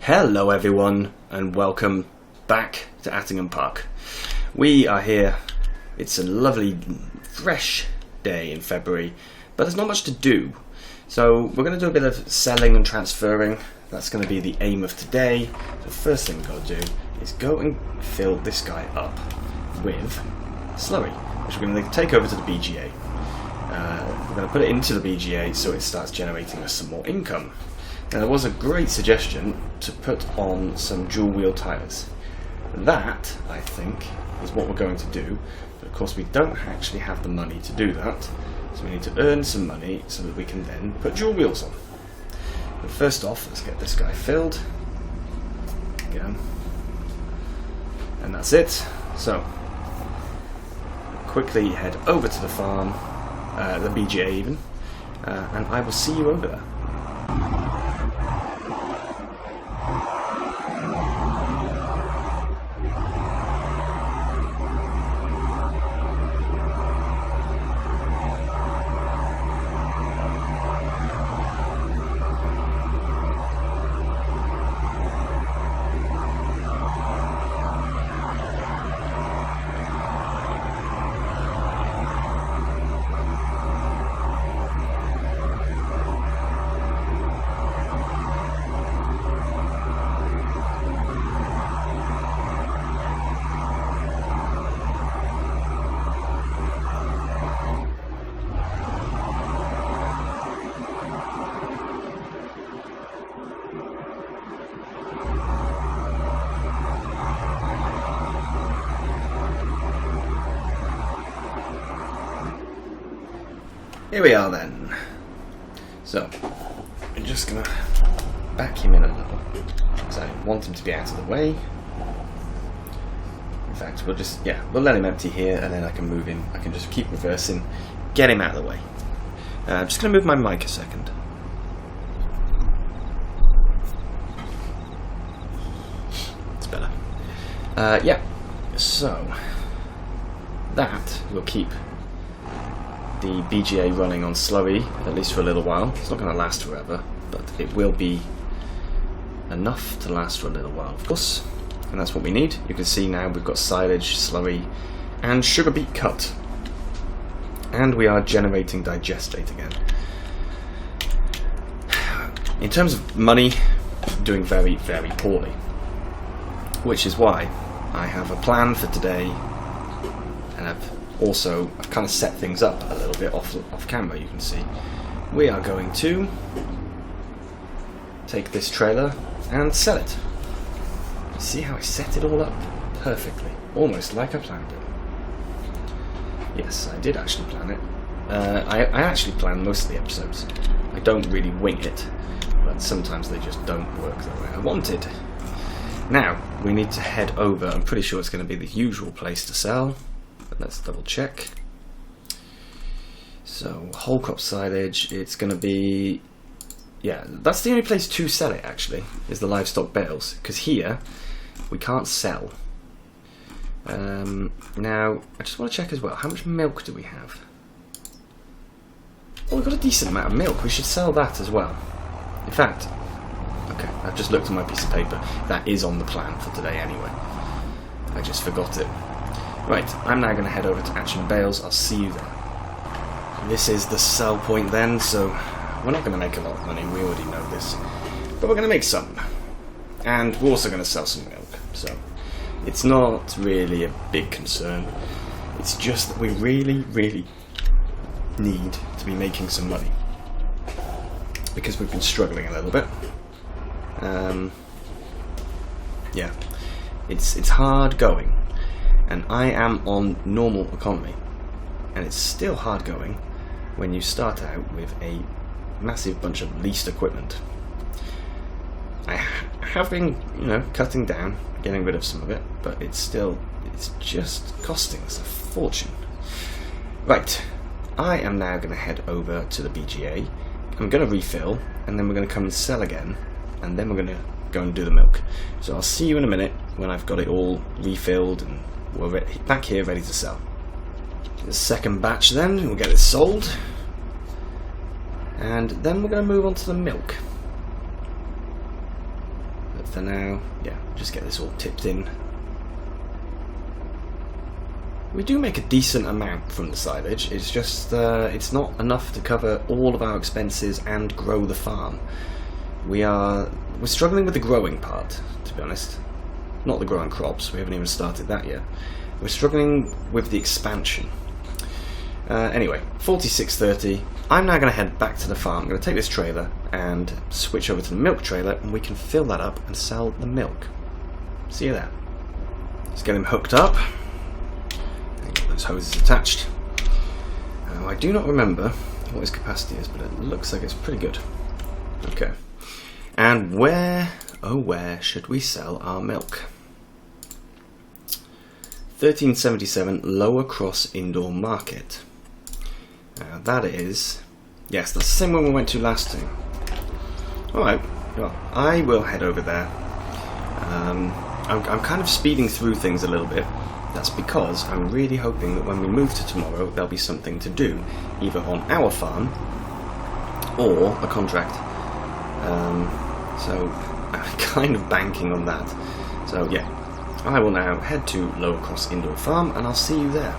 Hello everyone and welcome back to Attingham Park. We are here, it's a lovely fresh day in February, but there's not much to do. So we're going to do a bit of selling and transferring. That's going to be the aim of today. The first thing we've got to do is go and fill this guy up with slurry, which we're going to take over to the BGA. We're going to put it into the BGA so it starts generating us some more income. Now there was a great suggestion to put on some dual wheel tyres. That, I think, is what we're going to do, but of course we don't actually have the money to do that, so we need to earn some money so that we can then put dual wheels on. But first off, let's get this guy filled. Again. And that's it. So, quickly head over to the farm, the BGA even, and I will see you over there. Here we are then. So, I'm just going to back him in a little, because I want him to be out of the way. In fact, we'll let him empty here, and then I can move him. I can just keep reversing, get him out of the way. I'm just going to move my mic a second. It's better. Yeah, so that will keep the BGA running on slurry, at least for a little while. It's not going to last forever, but it will be enough to last for a little while, of course, and that's what we need. You can see now we've got silage, slurry, and sugar beet cut, and we are generating digestate again. In terms of money, doing very, very poorly, which is why I have a plan for today, and I've kind of set things up a little bit off camera. You can see we are going to take this trailer and sell it. See how I set it all up perfectly, almost like I planned it. Yes, I did actually plan it. I actually plan most of the episodes. I don't really wing it, but sometimes they just don't work the way I wanted. Now we need to head over. I'm pretty sure it's going to be the usual place to sell. Let's double check. So, whole crop silage, it's going to be... Yeah, that's the only place to sell it, actually, is the livestock bales. Because here, we can't sell. Now, I just want to check as well, how much milk do we have? Oh, we've got a decent amount of milk. We should sell that as well. In fact, okay, I've just looked at my piece of paper. That is on the plan for today anyway. I just forgot it. Right, I'm now going to head over to Attingham Bales. I'll see you there. This is the sell point then, so we're not going to make a lot of money, we already know this. But we're going to make some. And we're also going to sell some milk, so it's not really a big concern. It's just that we really, really need to be making some money. Because we've been struggling a little bit. Yeah, it's hard going. And I am on normal economy, and it's still hard going when you start out with a massive bunch of leased equipment. I have been, cutting down, getting rid of some of it, but it's just costing us a fortune. Right, I am now going to head over to the BGA. I'm going to refill, and then we're going to come and sell again, and then we're going to go and do the milk. So I'll see you in a minute when I've got it all refilled and we're back here ready to sell. The second batch then, we'll get it sold. And then we're going to move on to the milk. But for now, yeah, just get this all tipped in. We do make a decent amount from the silage. It's just it's not enough to cover all of our expenses and grow the farm. We're struggling with the growing part, to be honest. Not the growing crops. We haven't even started that yet. We're struggling with the expansion. Anyway, 46:30. I'm now going to head back to the farm. I'm going to take this trailer and switch over to the milk trailer, and we can fill that up and sell the milk. See you there. Let's get him hooked up. Get those hoses attached. I do not remember what his capacity is, but it looks like it's pretty good. Okay. And where, oh where, should we sell our milk? 1377 Lower Cross Indoor Market. Now that is, yes, that's the same one we went to last time. Alright, well, I will head over there. I'm kind of speeding through things a little bit. That's because I'm really hoping that when we move to tomorrow, there'll be something to do, either on our farm or a contract. So I'm kind of banking on that. So yeah, I will now head to Lower Cross Indoor Farm, and I'll see you there.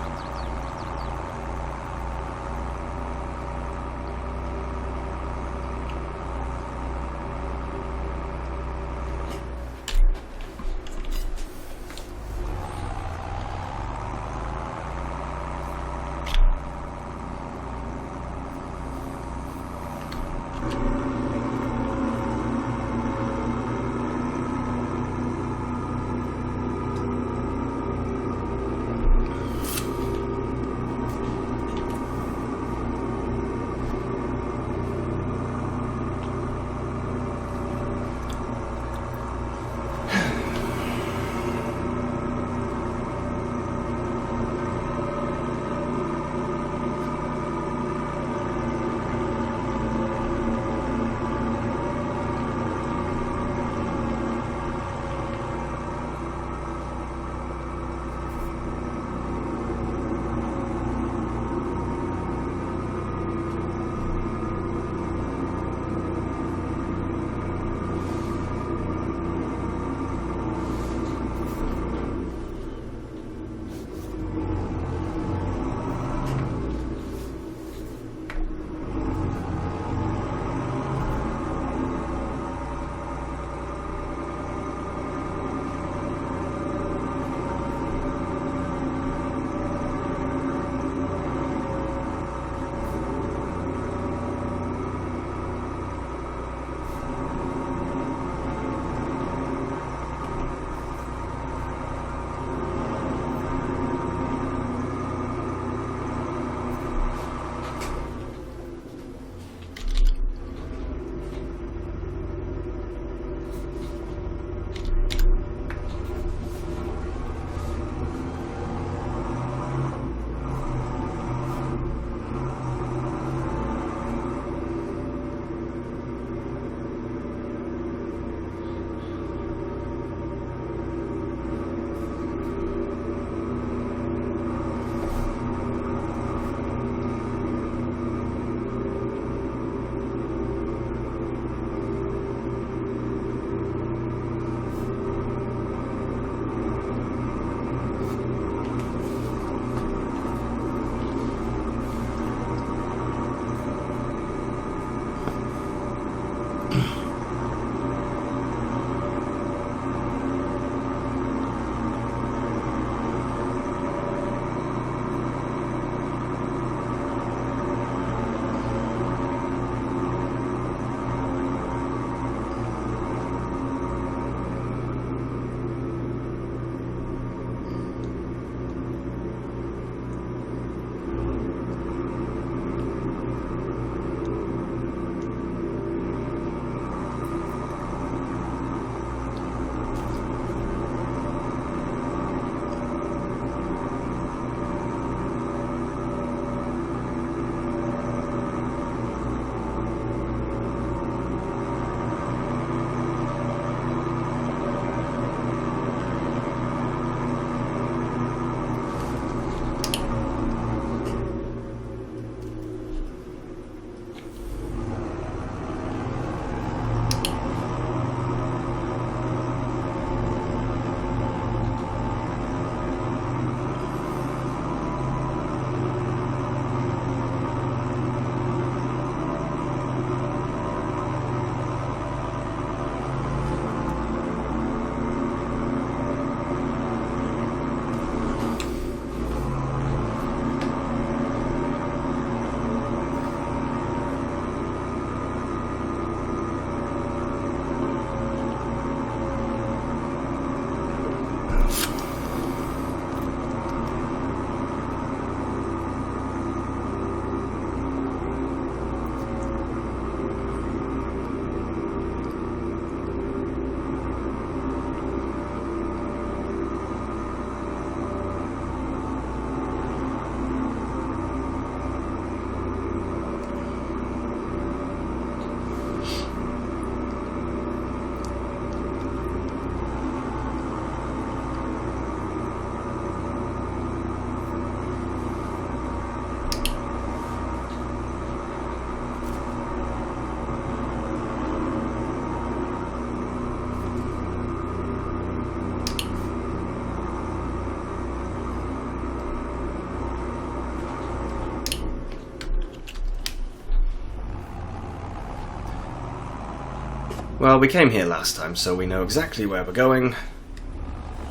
Well, we came here last time, so we know exactly where we're going.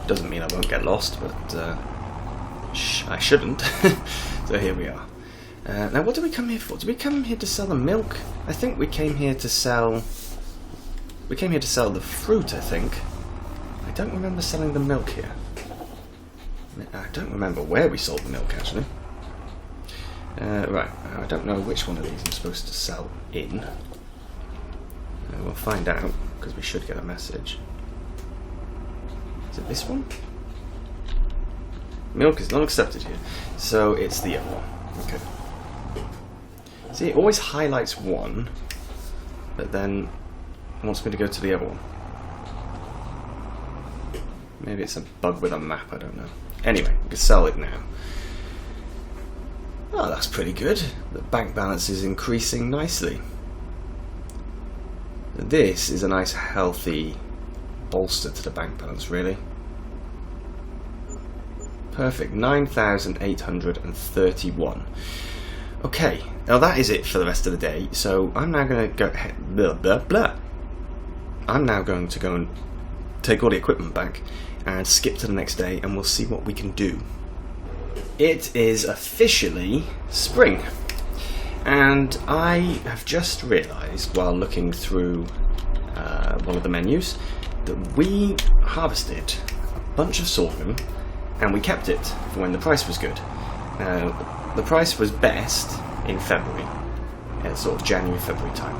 Doesn't mean I won't get lost, but I shouldn't. So here we are. Now, what did we come here for? Did we come here to sell the milk? I think we came here to sell... We came here to sell the fruit, I think. I don't remember selling the milk here. I don't remember where we sold the milk, actually. Right, I don't know which one of these I'm supposed to sell in. We'll find out, because we should get a message. Is it this one? Milk is not accepted here, so it's the other one. Okay. See, it always highlights one, but then it wants me to go to the other one. Maybe it's a bug with a map, I don't know. Anyway, we can sell it now. Oh, that's pretty good. The bank balance is increasing nicely. This is a nice healthy bolster to the bank balance, really. Perfect, 9,831. Okay, now that is it for the rest of the day. So I'm now going to go blah blah blah. I'm now going to go and take all the equipment back and skip to the next day, and we'll see what we can do. It is officially spring. And I have just realised, while looking through one of the menus, that we harvested a bunch of sorghum and we kept it for when the price was good. The price was best in February, sort of January, February time.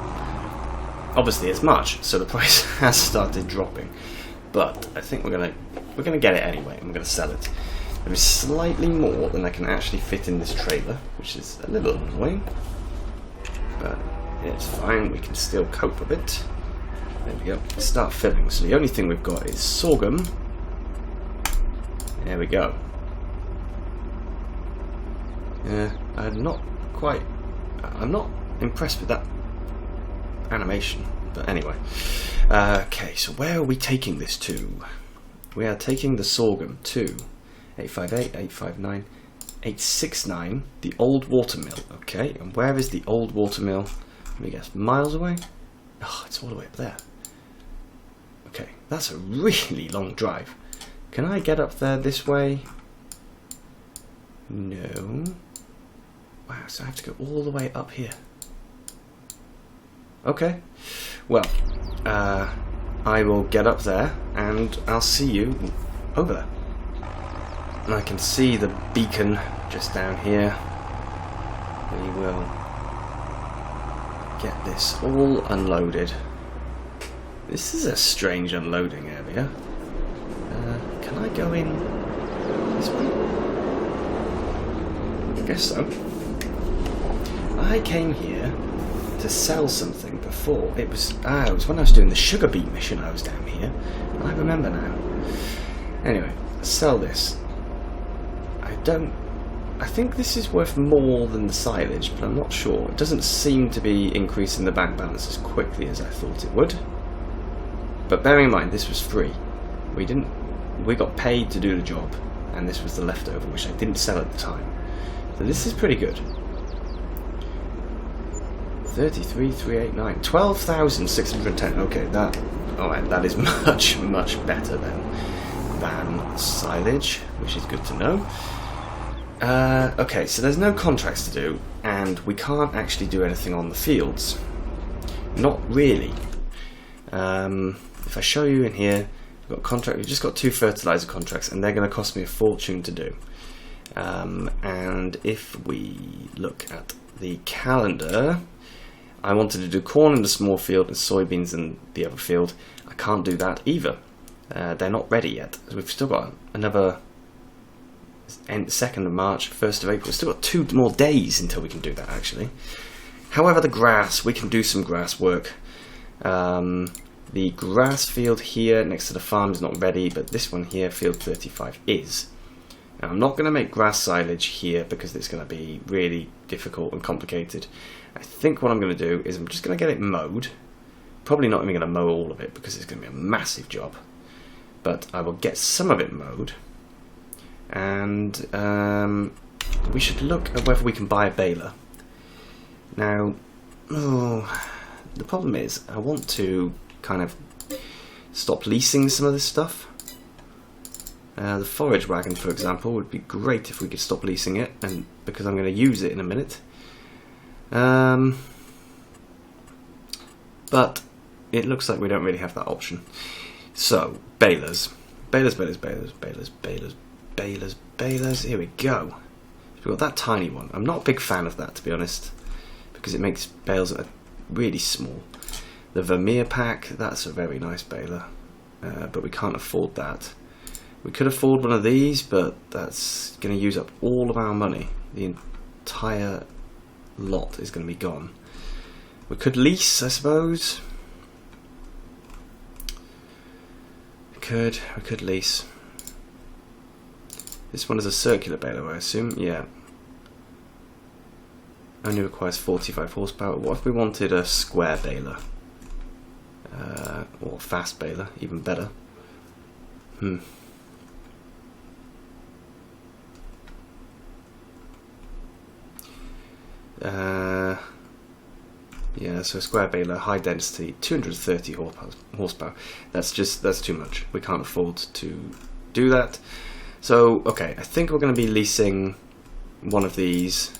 Obviously it's March, so the price has started dropping. But I think we're gonna get it anyway, and we're gonna sell it. There is slightly more than I can actually fit in this trailer, which is a little annoying. But it's fine, we can still cope with it. There we go, start filling. So the only thing we've got is sorghum. There we go. I'm not impressed with that animation, but anyway. Okay, so where are we taking this to? We are taking the sorghum to 858, 859, 869, the old watermill. Okay, and where is the old watermill? Let me guess, miles away? Oh, it's all the way up there. Okay, that's a really long drive. Can I get up there this way? No. Wow, so I have to go all the way up here. Okay, well, I will get up there and I'll see you over there. And I can see the beacon just down here. We will get this all unloaded. This is a strange unloading area. Can I go in this way? I guess so. I came here to sell something before. It was when I was doing the sugar beet mission. I was down here. I remember now. Anyway, sell this. I think this is worth more than the silage, but I'm not sure. It doesn't seem to be increasing the bank balance as quickly as I thought it would. But bearing in mind, this was free. We got paid to do the job, and this was the leftover, which I didn't sell at the time. So this is pretty good. 33,389, 12,610. Okay, that is much, much better than silage, which is good to know. Okay, so there's no contracts to do, and we can't actually do anything on the fields. Not really. If I show you in here, we've just got 2 fertilizer contracts, and they're going to cost me a fortune to do. And if we look at the calendar, I wanted to do corn in the small field and soybeans in the other field. I can't do that either. They're not ready yet. We've still got another 2nd of March, 1st of April. We've still got 2 more days until we can do that, actually. However, the grass, we can do some grass work. The grass field here next to the farm is not ready, but this one here, field 35, is. Now, I'm not going to make grass silage here because it's going to be really difficult and complicated. I think what I'm going to do is I'm just going to get it mowed. Probably not even going to mow all of it because it's going to be a massive job. But I will get some of it mowed. And we should look at whether we can buy a baler. Now, the problem is I want to kind of stop leasing some of this stuff. The forage wagon, for example, would be great if we could stop leasing it, and because I'm going to use it in a minute. But it looks like we don't really have that option. So, balers. Balers. Here we go. We've got that tiny one. I'm not a big fan of that, to be honest, because it makes bales that are really small. The Vermeer pack, that's a very nice baler, but we can't afford that. We could afford one of these, but that's going to use up all of our money. The entire lot is going to be gone. We could lease, I suppose. We could lease. This one is a circular baler, I assume. Yeah. Only requires 45 horsepower. What if we wanted a square baler? Or fast baler, even better. Yeah, so a square baler, high density, 230 horsepower. That's too much. We can't afford to do that. So, okay, I think we're going to be leasing one of these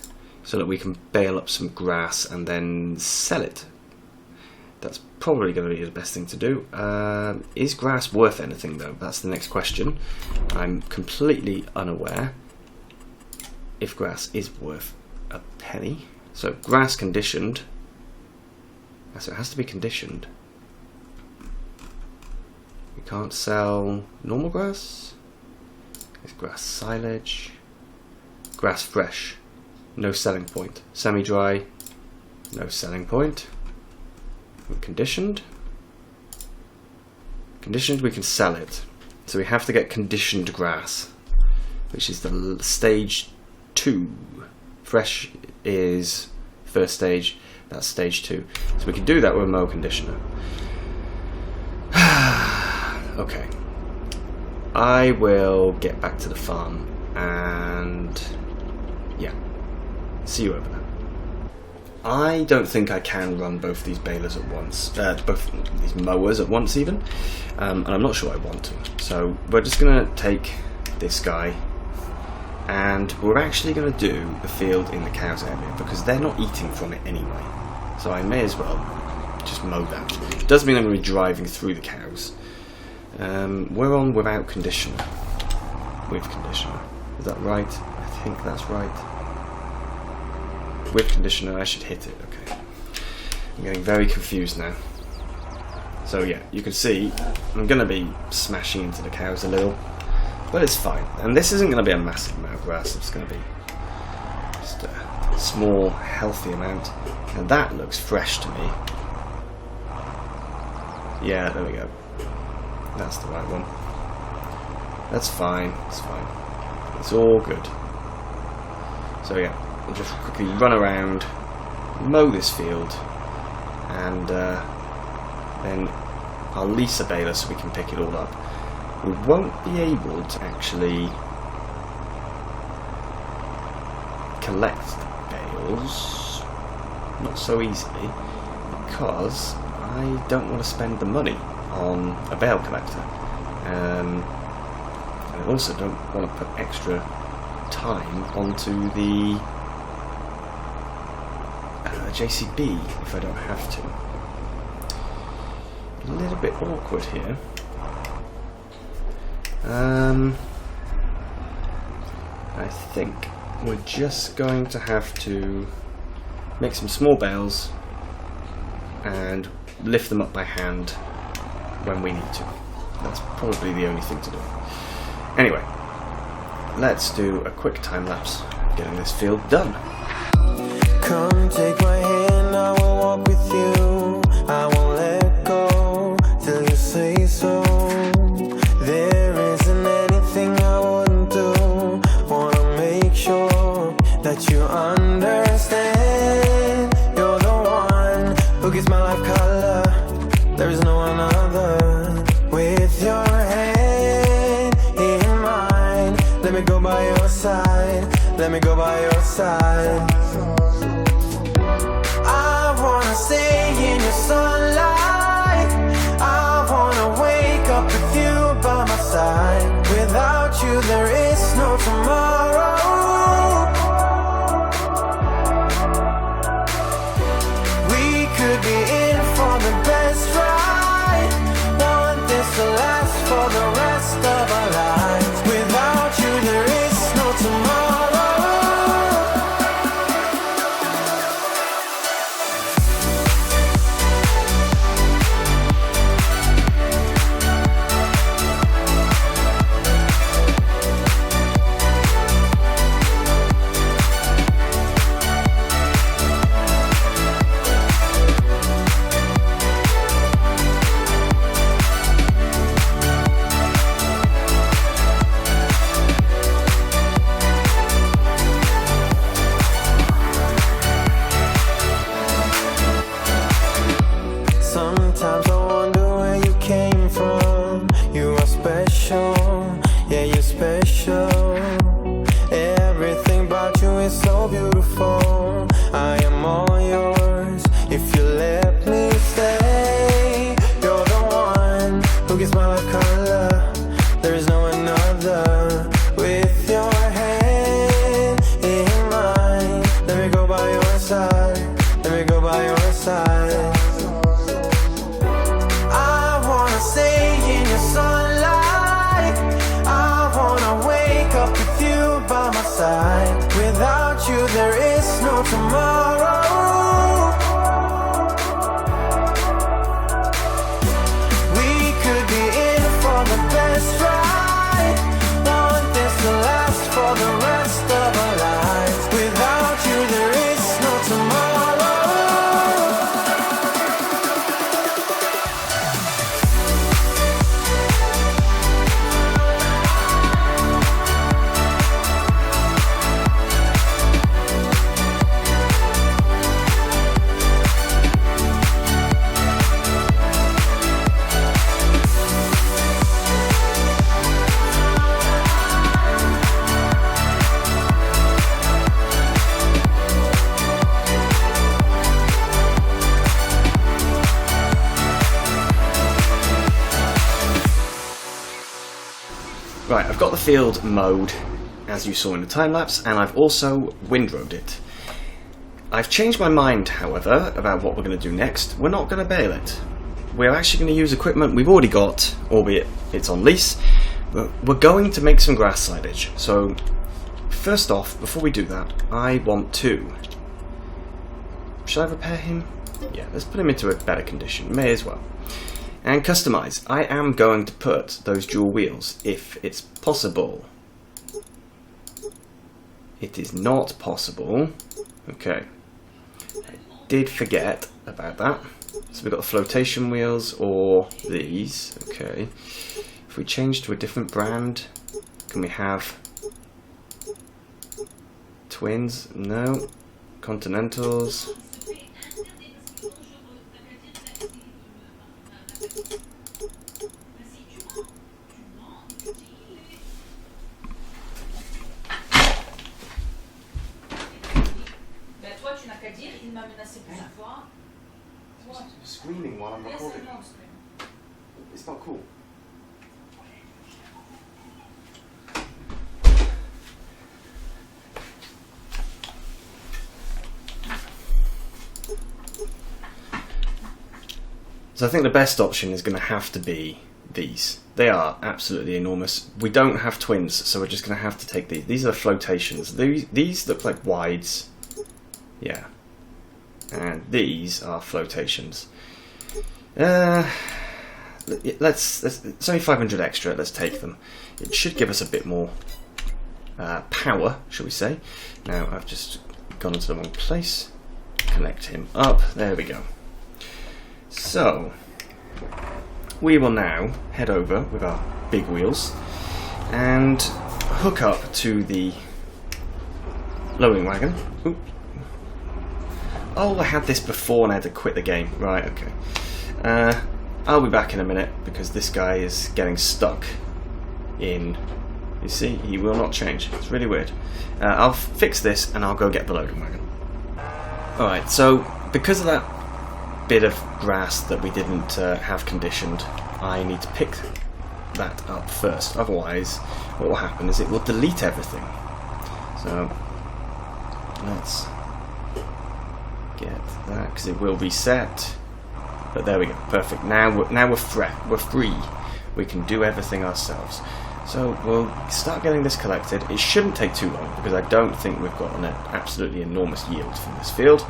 so that we can bale up some grass and then sell it. That's probably going to be the best thing to do. Is grass worth anything, though? That's the next question. I'm completely unaware if grass is worth a penny. So, grass conditioned. So it has to be conditioned. We can't sell normal grass. It's grass silage. Grass fresh. No selling point. Semi-dry. No selling point. Conditioned. Conditioned, we can sell it. So we have to get conditioned grass, which is the stage 2. Fresh is first stage. That's stage 2. So we can do that with a mower conditioner. Okay. I will get back to the farm and yeah, see you over there. I don't think I can run both these balers at once, both these mowers at once even, and I'm not sure I want to. So we're just going to take this guy and we're actually going to do the field in the cows area because they're not eating from it anyway. So I may as well just mow that. It does mean I'm going to be driving through the cows. We're on without conditioner. With conditioner. Is that right? I think that's right. With conditioner, I should hit it. Okay. I'm getting very confused now. So yeah, you can see I'm going to be smashing into the cows a little. But it's fine. And this isn't going to be a massive amount of grass. It's going to be just a small, healthy amount. And that looks fresh to me. Yeah, there we go. That's the right one. That's fine. It's fine. It's all good. So yeah, we'll just quickly run around, mow this field, and then I'll lease a baler so we can pick it all up. We won't be able to actually collect the bales. Not so easily, because I don't want to spend the money on a bale collector, and I also don't want to put extra time onto the JCB if I don't have to. A little bit awkward here. I think we're just going to have to make some small bales and lift them up by hand when we need to. That's probably the only thing to do. Anyway, let's do a quick time lapse getting this field done. Come take my hand, I will walk with you. I won't let go till you say so. There isn't anything I wouldn't do. Wanna make sure that you understand. You're the one who gives my life color. There is no one other. With your hand in mine, let me go by your side. Let me go by your side. I wanna stay in your sunlight. I side. Without you there is no tomorrow. We could be in for the best ride. Want this to last for the rest of our lives. Without you there is no tomorrow. Sometimes I wonder where you came from. You are special, yeah, you're special. Everything about you is so beautiful. I am all yours if you let me stay. You're the one who gives my life color. There is no another. With your hand in mine, let me go by your side. Let me go by your side. Sunlight, I wanna wake up with you by my side. Without you there is no tomorrow. We could be in for the best ride. Want this to last for the rest of our lives. Without you there is no tomorrow. Right, I've got the field mode, as you saw in the time-lapse, and I've also windrowed it. I've changed my mind, however, about what we're going to do next. We're not going to bale it. We're actually going to use equipment we've already got, albeit it's on lease, but we're going to make some grass silage. So, first off, before we do that, I want to... Should I repair him? Yeah, let's put him into a better condition. May as well. And customize. I am going to put those dual wheels if it's possible. It is not possible. Okay. I did forget about that. So we've got the flotation wheels or these. Okay. If we change to a different brand, can we have twins? No. Continentals. Screaming while I'm recording. It's not cool. So I think the best option is going to have to be these. They are absolutely enormous. We don't have twins, so we're just going to have to take these. These are flotations. These look like wides. Yeah. And these are flotations. It's only 500 extra. Let's take them. It should give us a bit more power, shall we say. Now I've just gone into the wrong place. Connect him up. There we go. So we will now head over with our big wheels and hook up to the loading wagon. Oop. Oh, I had this before and I had to quit the game. Right, okay. I'll be back in a minute because this guy is getting stuck in... You see, he will not change. It's really weird. I'll fix this and I'll go get the loading wagon. Alright, so because of that bit of grass that we didn't have conditioned, I need to pick that up first. Otherwise, what will happen is it will delete everything. So let's get that, because it will reset. But there we go, perfect. Now we're free. We can do everything ourselves. So we'll start getting this collected. It shouldn't take too long, because I don't think we've got an absolutely enormous yield from this field.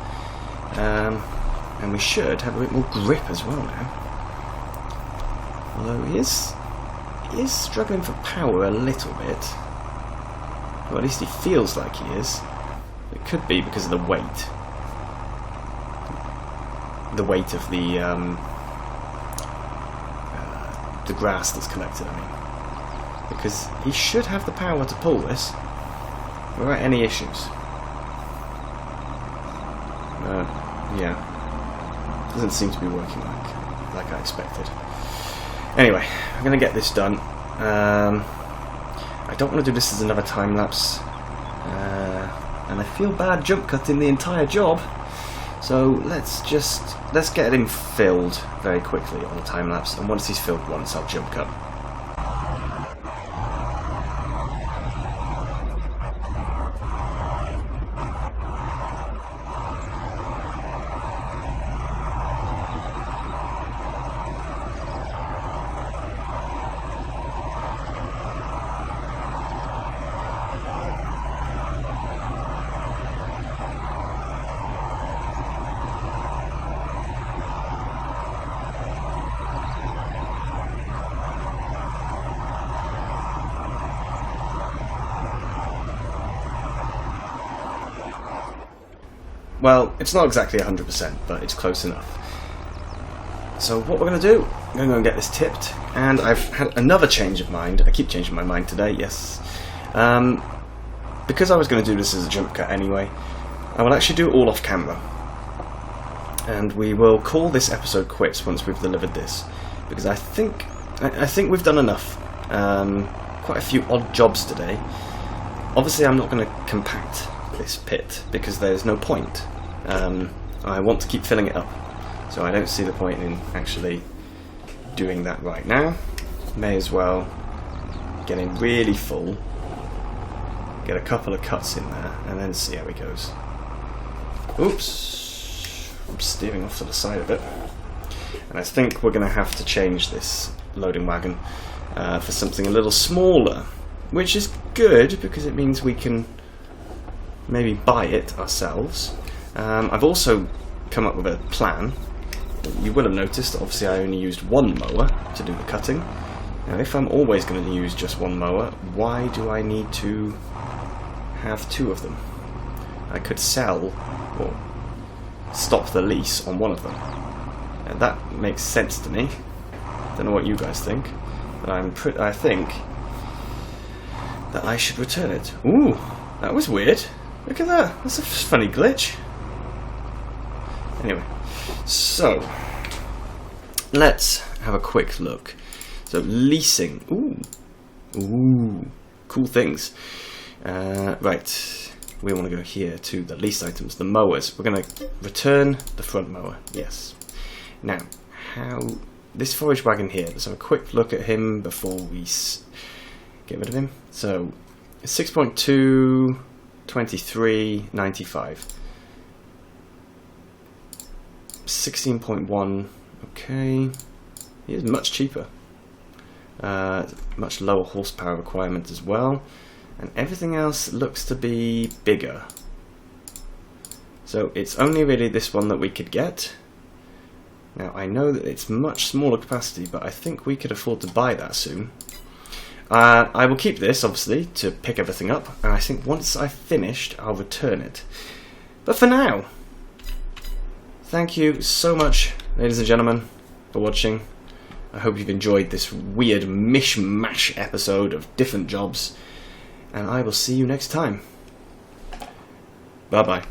And we should have a bit more grip as well now. Although he is struggling for power a little bit. Or at least he feels like he is. It could be because of the weight. The weight of the grass that's collected, I mean. Because he should have the power to pull this without any issues. Yeah. Doesn't seem to be working like I expected. Anyway, I'm going to get this done. I don't want to do this as another time lapse. And I feel bad jump cutting the entire job. So let's get him filled very quickly on the time lapse, and once he's filled once, I'll jump cut. Well, it's not exactly 100%, but it's close enough. So what we're going to do, I'm going to go and get this tipped, and I've had another change of mind. I keep changing my mind today, yes. Because I was going to do this as a jump cut anyway, I will actually do it all off camera. And we will call this episode quits once we've delivered this, because I think we've done enough. Quite a few odd jobs today. Obviously I'm not going to compact this pit, because there's no point. I want to keep filling it up, so I don't see the point in actually doing that right now. May as well get it really full, get a couple of cuts in there, and then see how it goes. Oops, I'm steering off to the side of it. And I think we're going to have to change this loading wagon for something a little smaller, which is good because it means we can maybe buy it ourselves. I've also come up with a plan. You will have noticed, obviously I only used one mower to do the cutting. Now if I'm always going to use just one mower, why do I need to have two of them? I could sell or stop the lease on one of them. And that makes sense to me. Don't know what you guys think, but I think that I should return it. Ooh, that was weird. Look at that. That's a funny glitch. Anyway, so let's have a quick look. So leasing. Ooh, cool things. Right, we want to go here to the leased items, the mowers. We're going to return the front mower. Yes. Now, how this forage wagon here. Let's have a quick look at him before we get rid of him. So 6.2. 23, 95. 16.1, okay. He is much cheaper. Much lower horsepower requirement as well. And everything else looks to be bigger. So it's only really this one that we could get. Now I know that it's much smaller capacity, but I think we could afford to buy that soon. I will keep this, obviously, to pick everything up, and I think once I've finished, I'll return it. But for now, thank you so much, ladies and gentlemen, for watching. I hope you've enjoyed this weird mishmash episode of different jobs, and I will see you next time. Bye-bye.